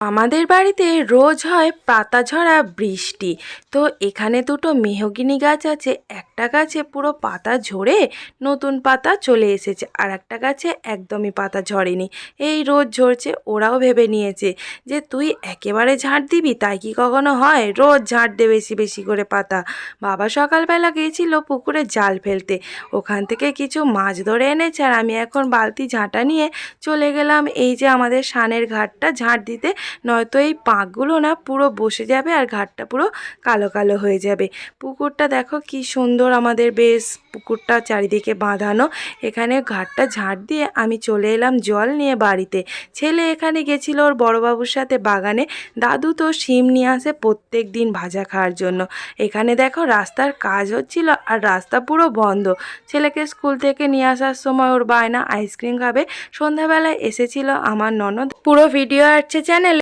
আমাদের বাড়িতে রোজ হয় পাতা ঝরা বৃষ্টি। তো এখানে দুটো মেহগিনি গাছ আছে, একটা গাছে পুরো পাতা ঝরে নতুন পাতা চলে এসেছে, আর একটা গাছে একদমই পাতা ঝরেনি, এই রোজ ঝরছে। ওরাও ভেবে নিয়েছে যে তুই একেবারে ঝাড় দিবি, তাই কি কখনো হয়? রোজ ঝাড় দে বেশি বেশি করে পাতা। বাবা সকালবেলা গিয়েছিল পুকুরে জাল ফেলতে, ওখান থেকে কিছু মাছ ধরে এনেছে, আর আমি এখন বালতি ঝাঁটা নিয়ে চলে গেলাম এই যে আমাদের সানের ঘাটটা ঝাড় দিতে। নয়তো এই পাঁকগুলো না পুরো বসে যাবে আর ঘাটটা পুরো কালো কালো হয়ে যাবে। পুকুরটা দেখো কি সুন্দর, আমাদের বেশ পুকুরটা চারিদিকে বাঁধানো। এখানে ঘাটটা ঝাড় দিয়ে আমি চলে এলাম জল নিয়ে বাড়িতে। ছেলে এখানে গেছিল ওর বড়োবাবুর সাথে বাগানে। দাদু তো শিম নিয়ে আসে প্রত্যেক দিন ভাজা খাওয়ার জন্য। এখানে দেখো রাস্তার কাজ হচ্ছিল আর রাস্তা পুরো বন্ধ। ছেলেকে স্কুল থেকে নিয়ে আসার সময় ওর বায়না আইসক্রিম খাবে। সন্ধ্যাবেলায় এসেছিল আমার ননদ। পুরো ভিডিও আসছে চ্যানেলে।